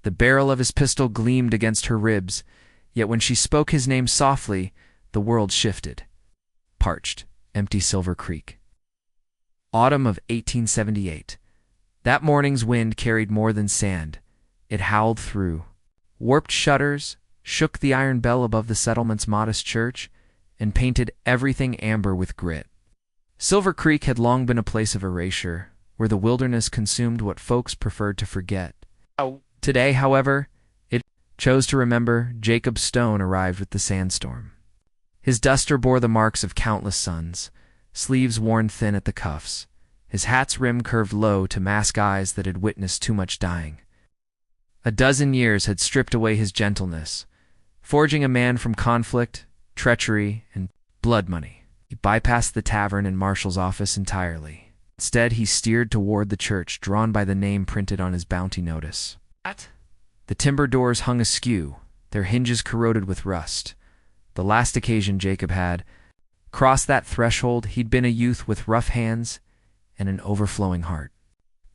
The barrel of his pistol gleamed against her ribs, yet when she spoke his name softly, the world shifted. Parched, empty Silver Creek. Autumn of 1878. That morning's wind carried more than sand. It howled through. Warped shutters, shook the iron bell above the settlement's modest church, and painted everything amber with grit. Silver Creek had long been a place of erasure, where the wilderness consumed what folks preferred to forget. Today, however, it chose to remember. Jacob Stone arrived with the sandstorm. His duster bore the marks of countless suns, sleeves worn thin at the cuffs. His hat's rim curved low to mask eyes that had witnessed too much dying. A dozen years had stripped away his gentleness, forging a man from conflict, treachery, and blood money. He bypassed the tavern and marshal's office entirely. Instead, he steered toward the church, drawn by the name printed on his bounty notice. The timber doors hung askew, their hinges corroded with rust. The last occasion Jacob had crossed that threshold, he'd been a youth with rough hands and an overflowing heart.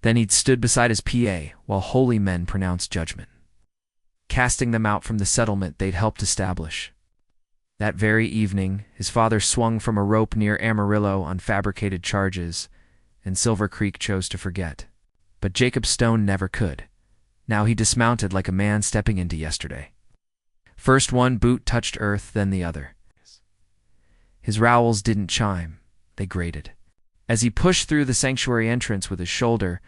Then he'd stood beside his PA while holy men pronounced judgment, casting them out from the settlement they'd helped establish. That very evening, his father swung from a rope near Amarillo on fabricated charges, and Silver Creek chose to forget. But Jacob Stone never could. Now he dismounted like a man stepping into yesterday. First one boot touched earth, then the other. His rowels didn't chime, they grated. As he pushed through the sanctuary entrance with his shoulder,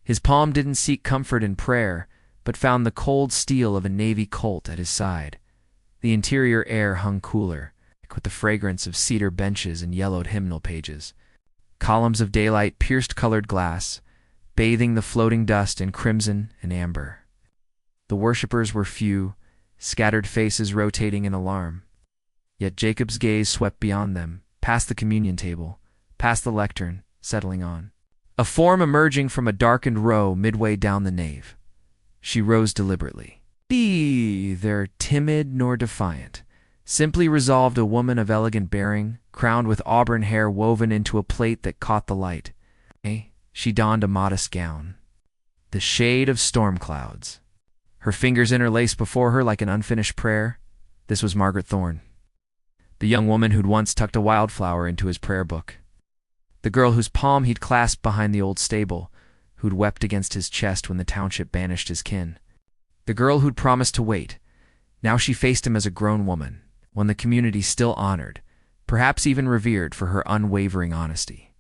his palm didn't seek comfort in prayer, but found the cold steel of a Navy Colt at his side. The interior air hung cooler, with the fragrance of cedar benches and yellowed hymnal pages. Columns of daylight pierced colored glass, bathing the floating dust in crimson and amber. The worshippers were few, scattered faces rotating in alarm. Yet Jacob's gaze swept beyond them, past the communion table, past the lectern, settling on a form emerging from a darkened row midway down the nave. She rose deliberately. Neither timid nor defiant, simply resolved, a woman of elegant bearing, crowned with auburn hair woven into a plait that caught the light. She donned a modest gown, the shade of storm clouds. Her fingers interlaced before her like an unfinished prayer. This was Margaret Thorne, the young woman who'd once tucked a wildflower into his prayer book. The girl whose palm he'd clasped behind the old stable, who'd wept against his chest when the township banished his kin. The girl who'd promised to wait. Now she faced him as a grown woman, one the community still honored, perhaps even revered for her unwavering honesty.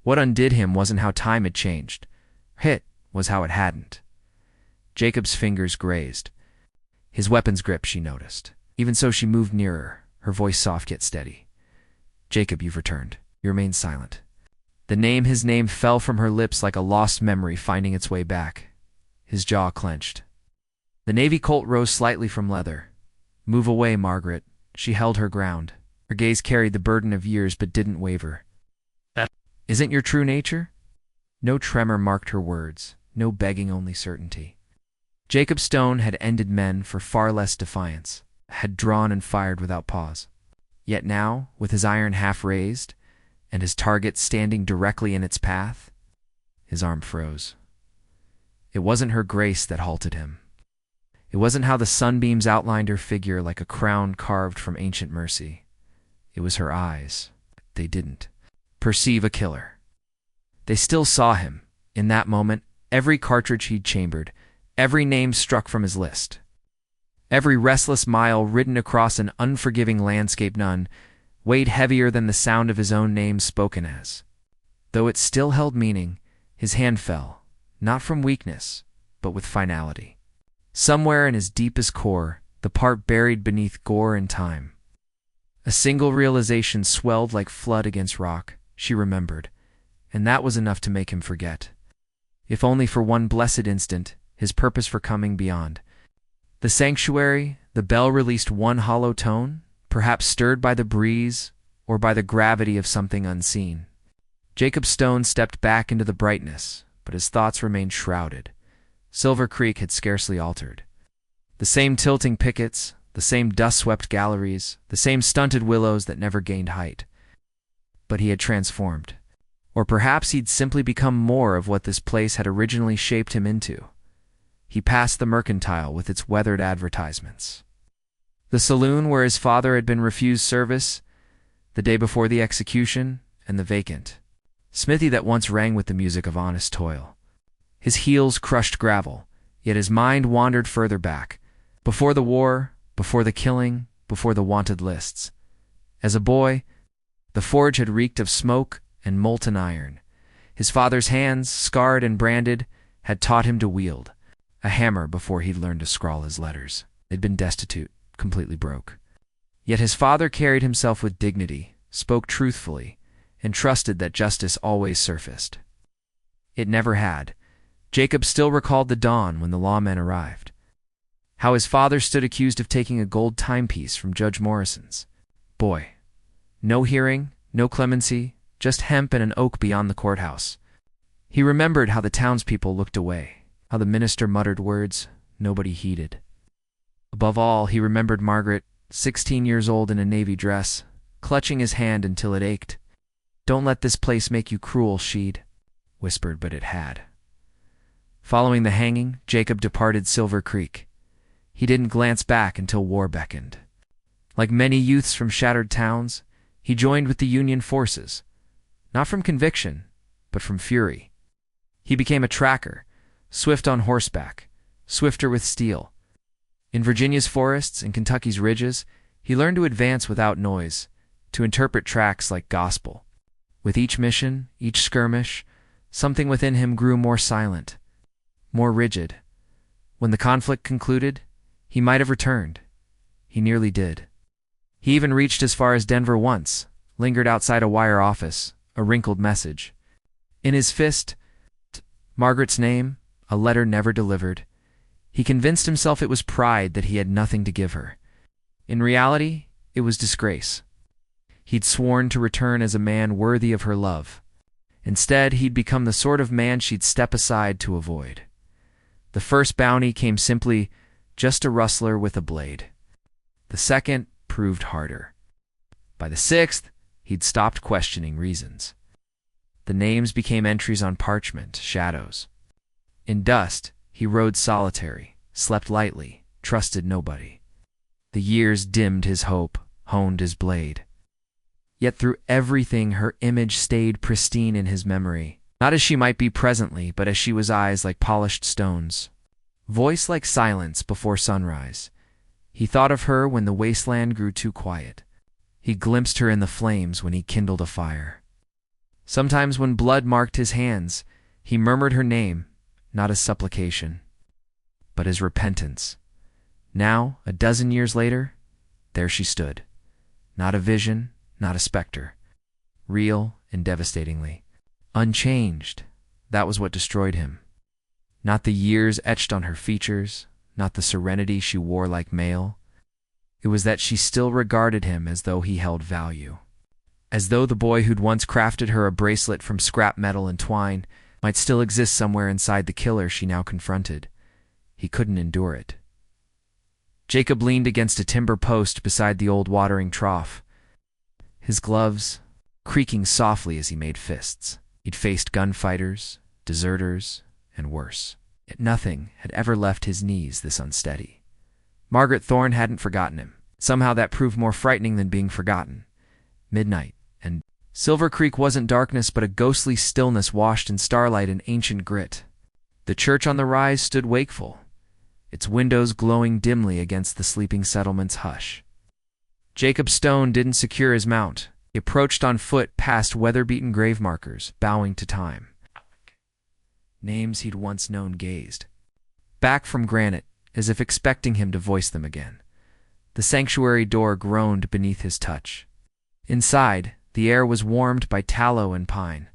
What undid him wasn't how time had changed. It was how it hadn't. Jacob's fingers grazed. His weapon's grip, she noticed. Even so, she moved nearer, her voice soft yet steady. "Jacob, you've returned." He remained silent. His name fell from her lips like a lost memory finding its way back. His jaw clenched. The Navy Colt rose slightly from leather. "Move away, Margaret." She held her ground. Her gaze carried the burden of years but didn't waver. "That isn't your true nature?" No tremor marked her words, no begging, only certainty. Jacob Stone had ended men for far less defiance, had drawn and fired without pause. Yet now, with his iron half raised, and his target standing directly in its path, his arm froze. It wasn't her grace that halted him. It wasn't how the sunbeams outlined her figure like a crown carved from ancient mercy. It was her eyes. They didn't perceive a killer. They still saw him. In that moment, every cartridge he'd chambered, every name struck from his list, every restless mile ridden across an unforgiving landscape, none weighed heavier than the sound of his own name spoken as. Though it still held meaning, his hand fell, not from weakness, but with finality. Somewhere in his deepest core, the part buried beneath gore and time. A single realization swelled like flood against rock, she remembered, and that was enough to make him forget. If only for one blessed instant, his purpose for coming beyond. The sanctuary, the bell released one hollow tone, perhaps stirred by the breeze or by the gravity of something unseen. Jacob Stone stepped back into the brightness, but his thoughts remained shrouded. Silver Creek had scarcely altered. The same tilting pickets, the same dust-swept galleries, the same stunted willows that never gained height. But he had transformed. Or perhaps he'd simply become more of what this place had originally shaped him into. He passed the mercantile with its weathered advertisements, the saloon where his father had been refused service the day before the execution, and the vacant smithy that once rang with the music of honest toil. His heels crushed gravel, yet his mind wandered further back, before the war, before the killing, before the wanted lists. As a boy, the forge had reeked of smoke and molten iron. His father's hands, scarred and branded, had taught him to wield a hammer before he'd learned to scrawl his letters. They'd been destitute, completely broke. Yet his father carried himself with dignity, spoke truthfully, and trusted that justice always surfaced. It never had. Jacob still recalled the dawn when the lawmen arrived. How his father stood accused of taking a gold timepiece from Judge Morrison's. Boy. No hearing, no clemency, just hemp and an oak beyond the courthouse. He remembered how the townspeople looked away, how the minister muttered words nobody heeded. Above all, he remembered Margaret, 16 years old in a navy dress, clutching his hand until it ached. "Don't let this place make you cruel," she'd whispered, but it had. Following the hanging, Jacob departed Silver Creek. He didn't glance back until war beckoned. Like many youths from shattered towns, he joined with the Union forces, not from conviction, but from fury. He became a tracker, swift on horseback, swifter with steel. In Virginia's forests and Kentucky's ridges, he learned to advance without noise, to interpret tracks like gospel. With each mission, each skirmish, something within him grew more silent, more rigid. When the conflict concluded, he might have returned. He nearly did. He even reached as far as Denver once, lingered outside a wire office, a wrinkled message. In his fist, Margaret's name, a letter never delivered. He convinced himself it was pride that he had nothing to give her. In reality, it was disgrace. He'd sworn to return as a man worthy of her love. Instead, he'd become the sort of man she'd step aside to avoid. The first bounty came simply just a rustler with a blade. The second proved harder. By the sixth, he'd stopped questioning reasons. The names became entries on parchment, shadows. In dust, he rode solitary, slept lightly, trusted nobody. The years dimmed his hope, honed his blade. Yet through everything her image stayed pristine in his memory, not as she might be presently, but as she was, eyes like polished stones, voice like silence before sunrise. He thought of her when the wasteland grew too quiet. He glimpsed her in the flames when he kindled a fire. Sometimes when blood marked his hands, he murmured her name, not as supplication, but as repentance. Now, a dozen years later, there she stood. Not a vision, not a specter. Real and devastatingly. Unchanged. That was what destroyed him. Not the years etched on her features, not the serenity she wore like mail. It was that she still regarded him as though he held value. As though the boy who'd once crafted her a bracelet from scrap metal and twine might still exist somewhere inside the killer she now confronted. He couldn't endure it. Jacob leaned against a timber post beside the old watering trough, his gloves creaking softly as he made fists. He'd faced gunfighters, deserters, and worse. Yet nothing had ever left his knees this unsteady. Margaret Thorne hadn't forgotten him. Somehow that proved more frightening than being forgotten. Midnight, and Silver Creek wasn't darkness but a ghostly stillness washed in starlight and ancient grit. The church on the rise stood wakeful, its windows glowing dimly against the sleeping settlement's hush. Jacob Stone didn't secure his mount. He approached on foot past weather-beaten grave markers, bowing to time. Names he'd once known gazed back from granite, as if expecting him to voice them again. The sanctuary door groaned beneath his touch. Inside, the air was warmed by tallow and pine.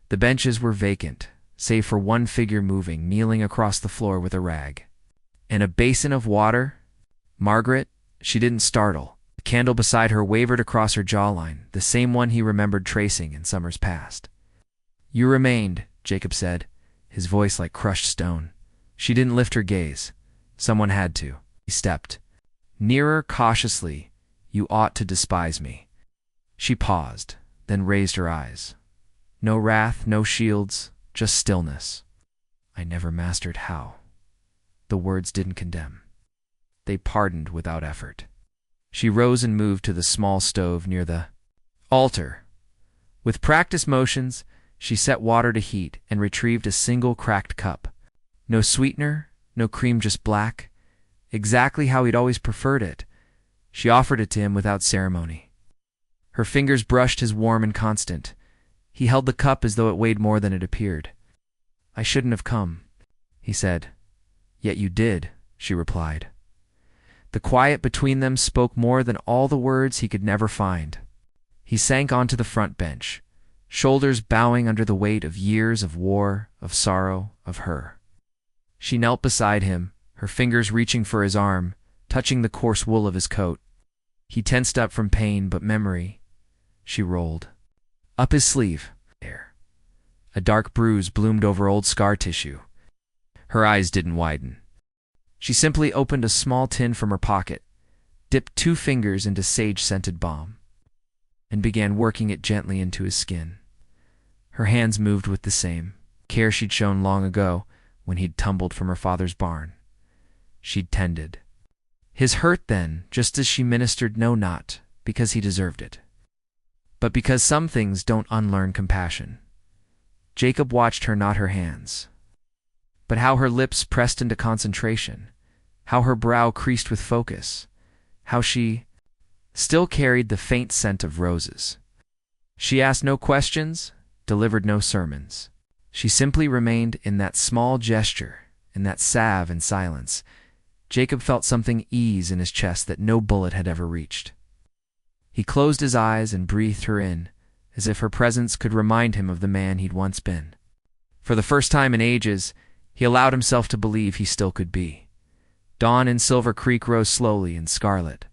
The benches were vacant, save for one figure moving, kneeling across the floor with a rag. And a basin of water? Margaret? She didn't startle. The candle beside her wavered across her jawline, the same one he remembered tracing in summers past. "You remained," Jacob said, his voice like crushed stone. She didn't lift her gaze. Someone had to. He stepped. Nearer cautiously. "You ought to despise me." She paused, then raised her eyes. No wrath, no shields, just stillness. "I never mastered how." the words didn't condemn. They pardoned without effort. She rose and moved to the small stove near the altar. With practiced motions, she set water to heat and retrieved a single cracked cup. No sweetener, no cream, just black, exactly how he'd always preferred it. She offered it to him without ceremony. Her fingers brushed his warm and constant. He held the cup as though it weighed more than it appeared. "I shouldn't have come," he said. "Yet you did," she replied. The quiet between them spoke more than all the words he could never find. He sank onto the front bench, shoulders bowing under the weight of years of war, of sorrow, of her. She knelt beside him, her fingers reaching for his arm, touching the coarse wool of his coat. He tensed up from pain, but memory. She rolled up his sleeve. There. A dark bruise bloomed over old scar tissue. Her eyes didn't widen. She simply opened a small tin from her pocket, dipped 2 fingers into sage-scented balm, and began working it gently into his skin. Her hands moved with the same care she'd shown long ago when he'd tumbled from her father's barn. She'd tended his hurt then, just as she ministered, no, not because he deserved it, but because some things don't unlearn compassion. Jacob watched her, not her hands, but how her lips pressed into concentration, how her brow creased with focus, how she still carried the faint scent of roses. She asked no questions, delivered no sermons. She simply remained in that small gesture, in that salve and silence. Jacob felt something ease in his chest that no bullet had ever reached. He closed his eyes and breathed her in, as if her presence could remind him of the man he'd once been. For the first time in ages, he allowed himself to believe he still could be. Dawn in Silver Creek rose slowly and scarlet,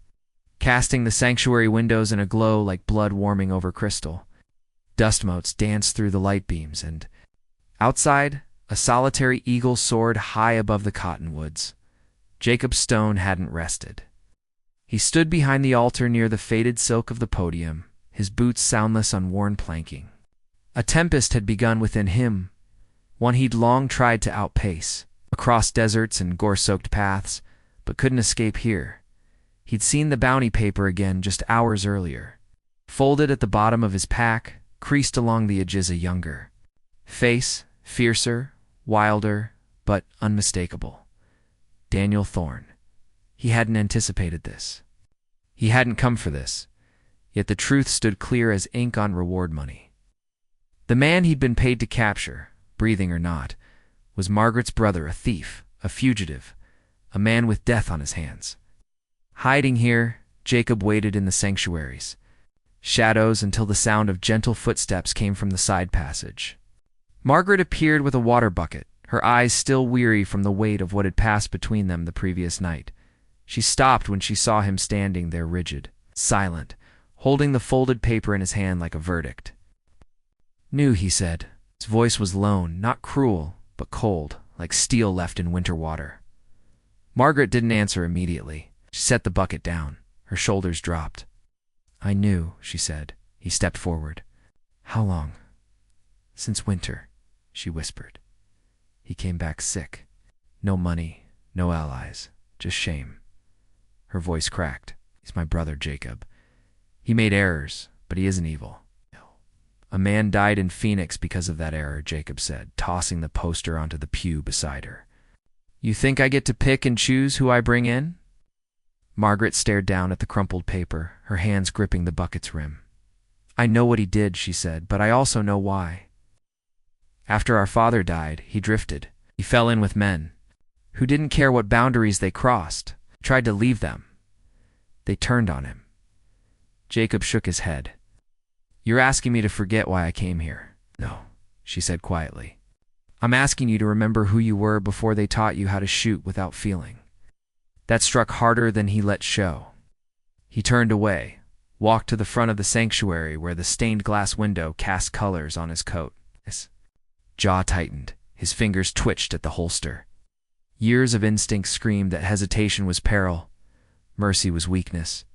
casting the sanctuary windows in a glow like blood warming over crystal. Dust motes danced through the light beams, and outside, a solitary eagle soared high above the cottonwoods. Jacob Stone hadn't rested. He stood behind the altar near the faded silk of the podium, his boots soundless on worn planking. A tempest had begun within him, one he'd long tried to outpace, across deserts and gore-soaked paths, but couldn't escape here. He'd seen the bounty paper again just hours earlier, folded at the bottom of his pack, creased along the edges, a younger face, fiercer, wilder, but unmistakable. Daniel Thorne. He hadn't anticipated this. He hadn't come for this, yet the truth stood clear as ink on reward money. The man he'd been paid to capture, breathing or not, was Margaret's brother, a thief, a fugitive, a man with death on his hands. Hiding here, Jacob waited in the sanctuaries, shadows, until the sound of gentle footsteps came from the side passage. Margaret appeared with a water bucket, her eyes still weary from the weight of what had passed between them the previous night. She stopped when she saw him standing there, rigid, silent, holding the folded paper in his hand like a verdict. "Knew," he said. His voice was lone, not cruel, but cold, like steel left in winter water. Margaret didn't answer immediately. She set the bucket down. Her shoulders dropped. "I knew," she said. He stepped forward. "How long?" "Since winter," she whispered. "He came back sick. No money, no allies, just shame." Her voice cracked. "He's my brother, Jacob. He made errors, but he isn't evil." "A man died in Phoenix because of that error," Jacob said, tossing the poster onto the pew beside her. "You think I get to pick and choose who I bring in?" Margaret stared down at the crumpled paper, her hands gripping the bucket's rim. "I know what he did," she said, "but I also know why. After our father died, he drifted. He fell in with men who didn't care what boundaries they crossed, tried to leave them. They turned on him." Jacob shook his head. "You're asking me to forget why I came here." "No," she said quietly. "I'm asking you to remember who you were before they taught you how to shoot without feeling." That struck harder than he let show. He turned away, walked to the front of the sanctuary where the stained glass window cast colors on his coat. His jaw tightened, his fingers twitched at the holster. Years of instinct screamed that hesitation was peril, mercy was weakness.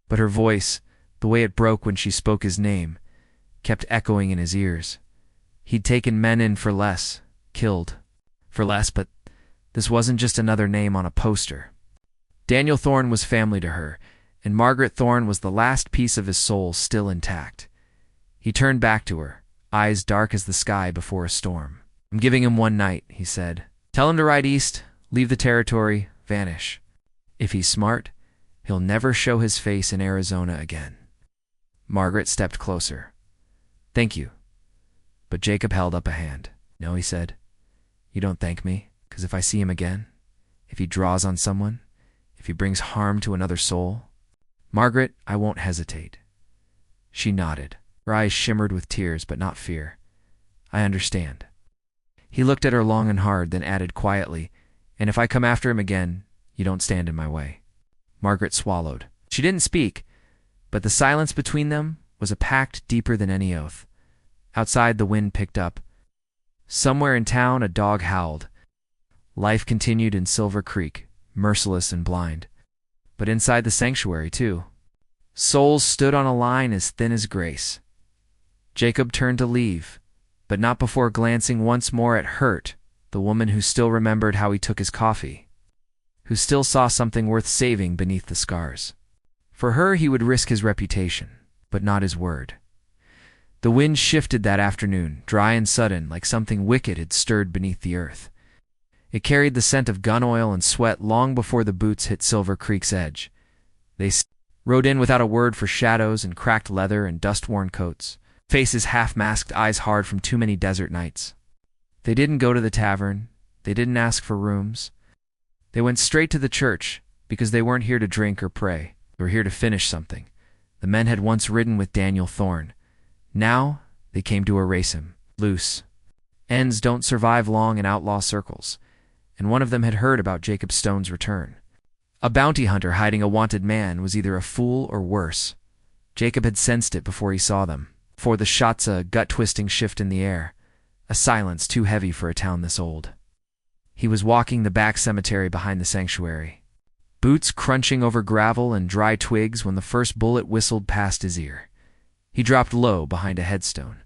But her voice, the way it broke when she spoke his name, kept echoing in his ears. He'd taken men in for less, killed for less, but This wasn't just another name on a poster. Daniel Thorne was family to her, and Margaret Thorne was the last piece of his soul still intact. He turned back to her, eyes dark as the sky before a storm. "I'm giving him one night," he said. "Tell him to ride east, leave the territory, vanish. If he's smart, he'll never show his face in Arizona again." Margaret stepped closer. "Thank you." But Jacob held up a hand. "No," he said. "You don't thank me, because if I see him again, if he draws on someone, if he brings harm to another soul, Margaret, I won't hesitate." She nodded. Her eyes shimmered with tears, but not fear. "I understand." He looked at her long and hard, then added quietly, "And if I come after him again, you don't stand in my way." Margaret swallowed. She didn't speak, but the silence between them was a pact deeper than any oath. Outside, the wind picked up. Somewhere in town, a dog howled. Life continued in Silver Creek, merciless and blind. But inside the sanctuary, too, souls stood on a line as thin as grace. Jacob turned to leave, but not before glancing once more at Hurt, the woman who still remembered how he took his coffee, who still saw something worth saving beneath the scars. For her, he would risk his reputation, but not his word. The wind shifted that afternoon, dry and sudden, like something wicked had stirred beneath the earth. It carried the scent of gun oil and sweat long before the boots hit Silver Creek's edge. They rode in without a word for shadows and cracked leather and dust-worn coats, faces half-masked, eyes hard from too many desert nights. They didn't go to the tavern. They didn't ask for rooms. They went straight to the church, because they weren't here to drink or pray. They were here to finish something. The men had once ridden with Daniel Thorne. Now they came to erase him, loose. Ends don't survive long in outlaw circles, and one of them had heard about Jacob Stone's return. A bounty hunter hiding a wanted man was either a fool or worse. Jacob had sensed it before he saw them, before the shots, a gut-twisting shift in the air, a silence too heavy for a town this old. He was walking the back cemetery behind the sanctuary, boots crunching over gravel and dry twigs when the first bullet whistled past his ear. He dropped low behind a headstone,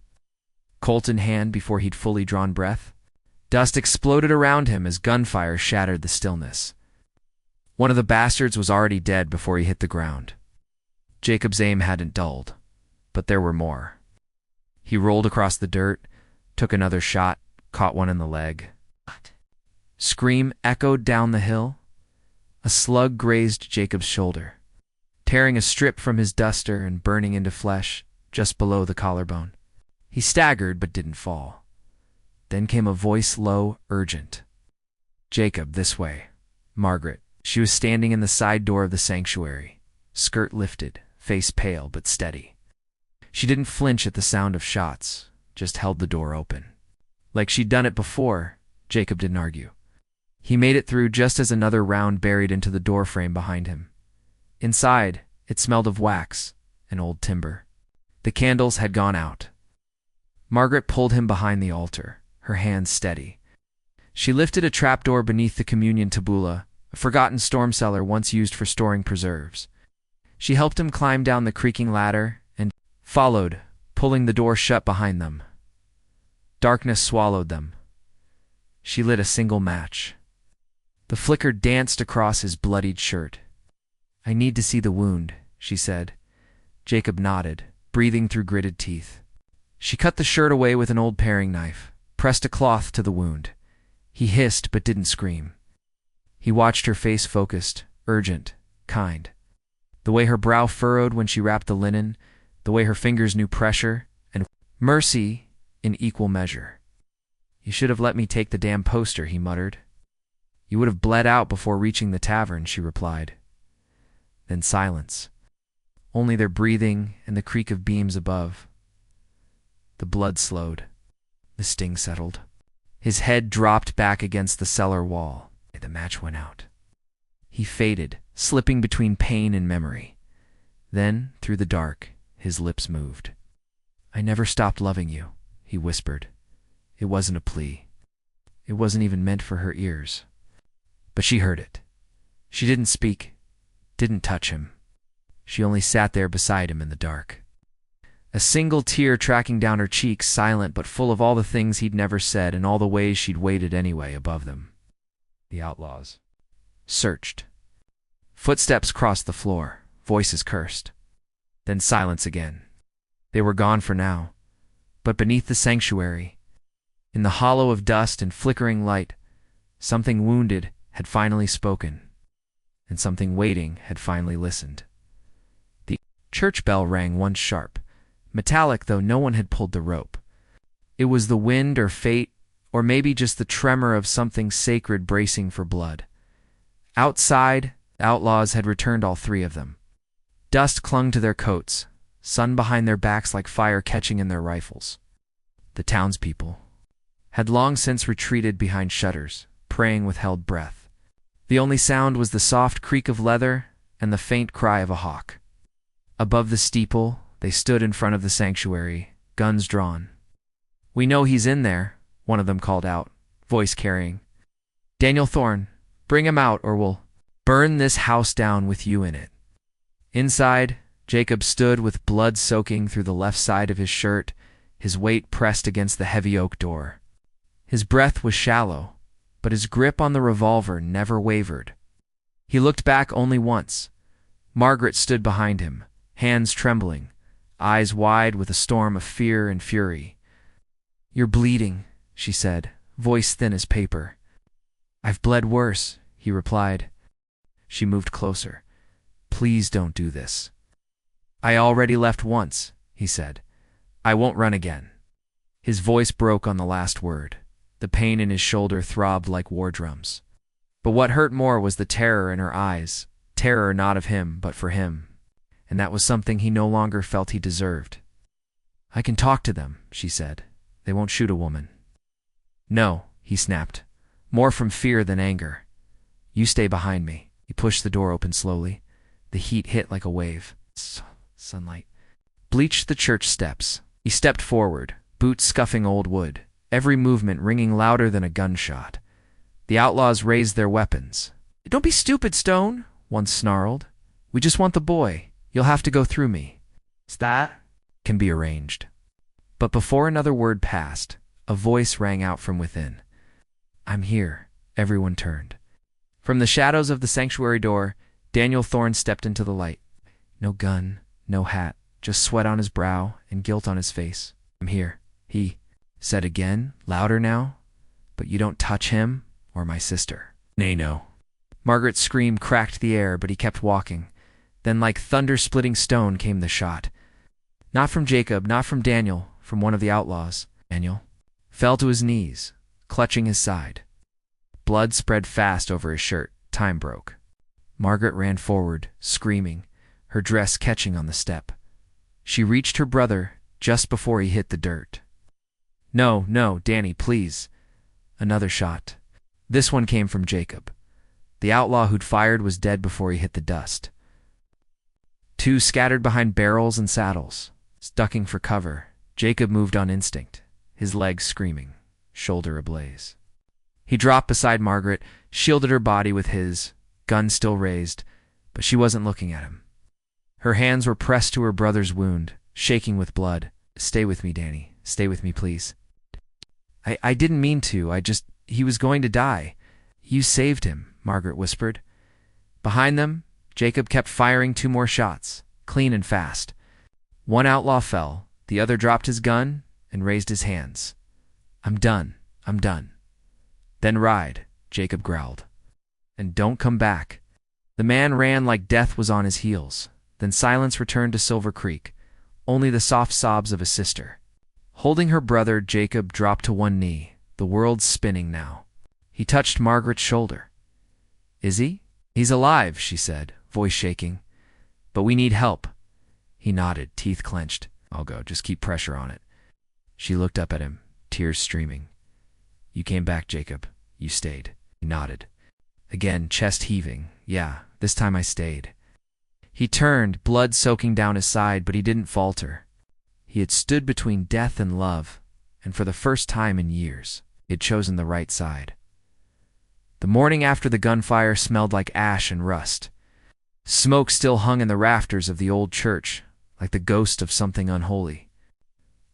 Colt in hand before he'd fully drawn breath. Dust exploded around him as gunfire shattered the stillness. One of the bastards was already dead before he hit the ground. Jacob's aim hadn't dulled, but there were more. He rolled across the dirt, took another shot, caught one in the leg. Scream echoed down the hill. A slug grazed Jacob's shoulder, tearing a strip from his duster and burning into flesh just below the collarbone. He staggered but didn't fall. Then came a voice, low, urgent. "Jacob, this way." Margaret. She was standing in the side door of the sanctuary, skirt lifted, face pale but steady. She didn't flinch at the sound of shots, just held the door open. Like she'd done it before, Jacob didn't argue. He made it through just as another round buried into the doorframe behind him. Inside, it smelled of wax and old timber. The candles had gone out. Margaret pulled him behind the altar, her hands steady. She lifted a trapdoor beneath the communion tabula, a forgotten storm cellar once used for storing preserves. She helped him climb down the creaking ladder and followed, pulling the door shut behind them. Darkness swallowed them. She lit a single match. The flicker danced across his bloodied shirt. "I need to see the wound," she said. Jacob nodded, breathing through gritted teeth. She cut the shirt away with an old paring knife, pressed a cloth to the wound. He hissed but didn't scream. He watched her face focused, urgent, kind. The way her brow furrowed when she wrapped the linen, the way her fingers knew pressure and mercy in equal measure. "You should have let me take the damn poster," he muttered. "You would have bled out before reaching the tavern," she replied. Then silence. Only their breathing and the creak of beams above. The blood slowed. The sting settled. His head dropped back against the cellar wall. The match went out. He faded, slipping between pain and memory. Then, through the dark, his lips moved. "I never stopped loving you," he whispered. It wasn't a plea. It wasn't even meant for her ears. But she heard it. She didn't speak, didn't touch him. She only sat there beside him in the dark. A single tear tracking down her cheeks, silent but full of all the things he'd never said and all the ways she'd waited anyway above them. The outlaws searched. Footsteps crossed the floor, voices cursed. Then silence again. They were gone for now. But beneath the sanctuary, in the hollow of dust and flickering light, something wounded had finally spoken, and something waiting had finally listened. The church bell rang once sharp, metallic though no one had pulled the rope. It was the wind or fate, or maybe just the tremor of something sacred bracing for blood. Outside, the outlaws had returned, all three of them. Dust clung to their coats, sun behind their backs like fire catching in their rifles. The townspeople had long since retreated behind shutters, praying with held breath. The only sound was the soft creak of leather and the faint cry of a hawk. Above the steeple, they stood in front of the sanctuary, guns drawn. "We know he's in there," one of them called out, voice carrying. "Daniel Thorne, bring him out or we'll burn this house down with you in it." Inside, Jacob stood with blood soaking through the left side of his shirt, his weight pressed against the heavy oak door. His breath was shallow, but his grip on the revolver never wavered. He looked back only once. Margaret stood behind him, hands trembling, eyes wide with a storm of fear and fury. "You're bleeding," she said, voice thin as paper. "I've bled worse," he replied. She moved closer. "Please don't do this." "I already left once," he said. "I won't run again." His voice broke on the last word. The pain in his shoulder throbbed like war drums. But what hurt more was the terror in her eyes, terror not of him, but for him. And that was something he no longer felt he deserved. "I can talk to them," she said. "They won't shoot a woman." "No," he snapped, more from fear than anger. "You stay behind me." He pushed the door open slowly. The heat hit like a wave. Sunlight bleached the church steps. He stepped forward, boots scuffing old wood, every movement ringing louder than a gunshot. The outlaws raised their weapons. "Don't be stupid, Stone," one snarled. "We just want the boy. You'll have to go through me." "That can be arranged." But before another word passed, a voice rang out from within. "I'm here." Everyone turned. From the shadows of the sanctuary door, Daniel Thorne stepped into the light. No gun, no hat, just sweat on his brow and guilt on his face. "I'm here," he said again, louder now. "But you don't touch him or my sister." "Nay, no." Margaret's scream cracked the air, but he kept walking. Then like thunder-splitting stone came the shot. Not from Jacob, not from Daniel, from one of the outlaws. Daniel fell to his knees, clutching his side. Blood spread fast over his shirt. Time broke. Margaret ran forward, screaming, her dress catching on the step. She reached her brother just before he hit the dirt. "No, no, Danny, please." Another shot. This one came from Jacob. The outlaw who'd fired was dead before he hit the dust. Two scattered behind barrels and saddles, ducking for cover. Jacob moved on instinct, his legs screaming, shoulder ablaze. He dropped beside Margaret, shielded her body with his, gun still raised, but she wasn't looking at him. Her hands were pressed to her brother's wound, shaking with blood. "Stay with me, Danny. Stay with me, please." I didn't mean to. He was going to die. "You saved him," Margaret whispered. Behind them, Jacob kept firing 2 more shots, clean and fast. One outlaw fell, the other dropped his gun and raised his hands. I'm done. "Then ride," Jacob growled. "And don't come back." The man ran like death was on his heels. Then silence returned to Silver Creek, only the soft sobs of a sister. Holding her brother, Jacob dropped to one knee, the world spinning now. He touched Margaret's shoulder. "Is he?" "He's alive," she said, voice shaking. "But we need help." He nodded, teeth clenched. "I'll go, just keep pressure on it." She looked up at him, tears streaming. "You came back, Jacob. You stayed." He nodded. Again, chest heaving. "Yeah, this time I stayed." He turned, blood soaking down his side, but he didn't falter. He had stood between death and love, and for the first time in years, he had chosen the right side. The morning after the gunfire smelled like ash and rust. Smoke still hung in the rafters of the old church, like the ghost of something unholy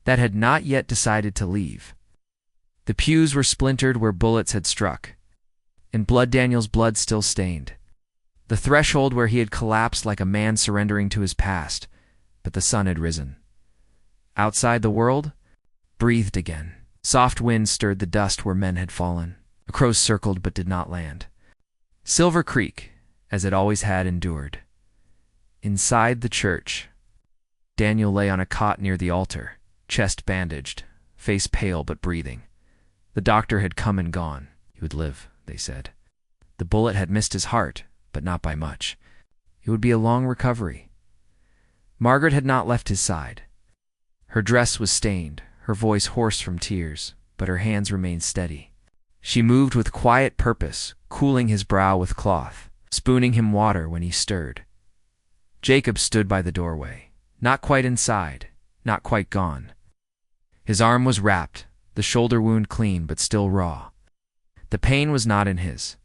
that had not yet decided to leave. The pews were splintered where bullets had struck. in blood Daniel's blood still stained. The threshold where he had collapsed like a man surrendering to his past, but the sun had risen. Outside the world breathed again. Soft winds stirred the dust where men had fallen. The crows circled but did not land. Silver Creek, as it always had, endured. Inside the church, Daniel lay on a cot near the altar, chest bandaged, face pale but breathing. The doctor had come and gone. He would live, they said. The bullet had missed his heart, but not by much. It would be a long recovery. Margaret had not left his side. Her dress was stained, her voice hoarse from tears, but her hands remained steady. She moved with quiet purpose, cooling his brow with cloth, spooning him water when he stirred. Jacob stood by the doorway, not quite inside, not quite gone. His arm was wrapped, the shoulder wound clean but still raw. The pain was not in his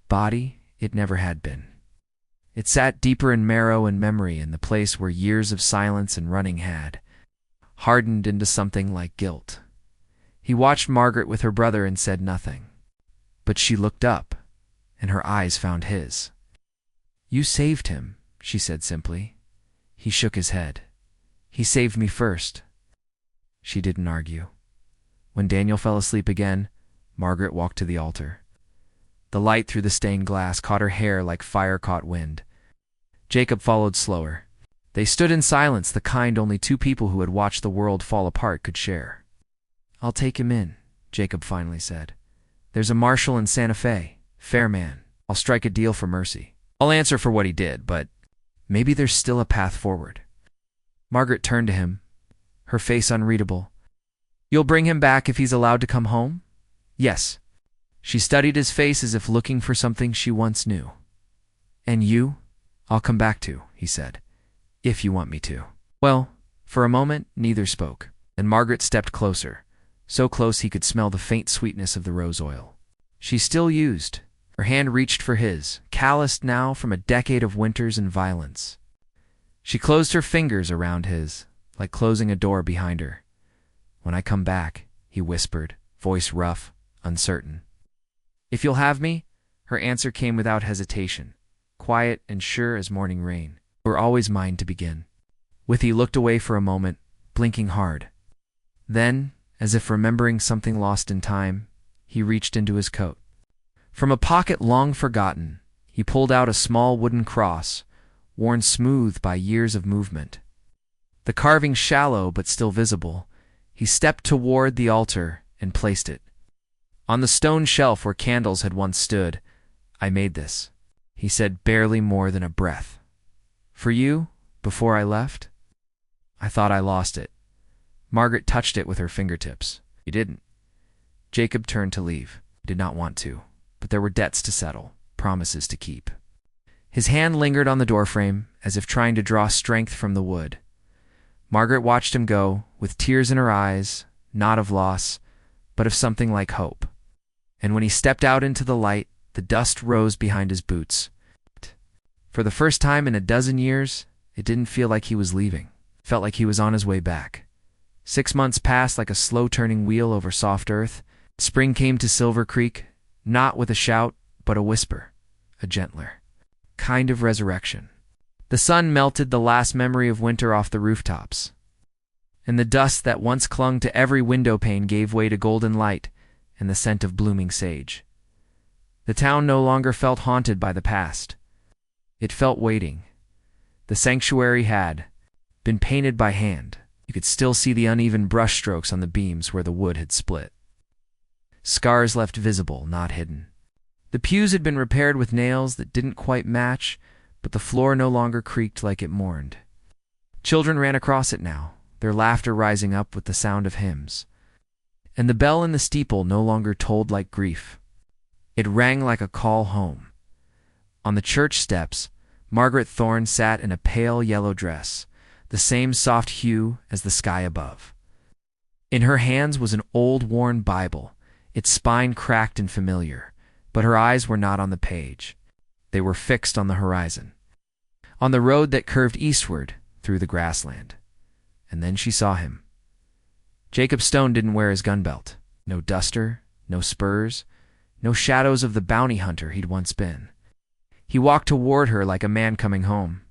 body, it never had been. It sat deeper in marrow and memory, in the place where years of silence and running had hardened into something like guilt. He watched Margaret with her brother and said nothing. But she looked up, and her eyes found his. "You saved him," she said simply. He shook his head. "He saved me first." She didn't argue. When Daniel fell asleep again, Margaret walked to the altar. The light through the stained glass caught her hair like fire-caught wind. Jacob followed slower. They stood in silence, the kind only two people who had watched the world fall apart could share. "I'll take him in," Jacob finally said. "There's a marshal in Santa Fe, fair man. I'll strike a deal for mercy. I'll answer for what he did, but maybe there's still a path forward." Margaret turned to him, her face unreadable. "You'll bring him back if he's allowed to come home?" "Yes." She studied his face as if looking for something she once knew. "And you?" "I'll come back to," he said, "if you want me to." Well, for a moment, neither spoke, and Margaret stepped closer, so close he could smell the faint sweetness of the rose oil. She still used. Her hand reached for his, calloused now from a decade of winters and violence. She closed her fingers around his, like closing a door behind her. "When I come back," he whispered, voice rough, uncertain. "If you'll have me?" Her answer came without hesitation, quiet and sure as morning rain. "You're always mine to begin." Withy looked away for a moment, blinking hard. Then, as if remembering something lost in time, he reached into his coat. From a pocket long forgotten, he pulled out a small wooden cross, worn smooth by years of movement. The carving shallow but still visible, he stepped toward the altar and placed it. On the stone shelf where candles had once stood, "I made this," he said, barely more than a breath. "For you, before I left? I thought I lost it." Margaret touched it with her fingertips. "You didn't." Jacob turned to leave. He did not want to, but there were debts to settle, promises to keep. His hand lingered on the doorframe, as if trying to draw strength from the wood. Margaret watched him go, with tears in her eyes, not of loss, but of something like hope. And when he stepped out into the light, the dust rose behind his boots. For the first time in a dozen years, it didn't feel like he was leaving. It felt like he was on his way back. 6 months passed like a slow-turning wheel over soft earth. Spring came to Silver Creek, not with a shout, but a whisper, a gentler kind of resurrection. The sun melted the last memory of winter off the rooftops, and the dust that once clung to every window pane gave way to golden light and the scent of blooming sage. The town no longer felt haunted by the past. It felt waiting. The sanctuary had been painted by hand. You could still see the uneven brushstrokes on the beams where the wood had split. Scars left visible, not hidden. The pews had been repaired with nails that didn't quite match, but the floor no longer creaked like it mourned. Children ran across it now, their laughter rising up with the sound of hymns. And the bell in the steeple no longer tolled like grief. It rang like a call home. On the church steps, Margaret Thorne sat in a pale yellow dress, the same soft hue as the sky above. In her hands was an old worn Bible, its spine cracked and familiar, but her eyes were not on the page. They were fixed on the horizon, on the road that curved eastward through the grassland. And then she saw him. Jacob Stone didn't wear his gun belt. No duster, no spurs, no shadows of the bounty hunter he'd once been. He walked toward her like a man coming home.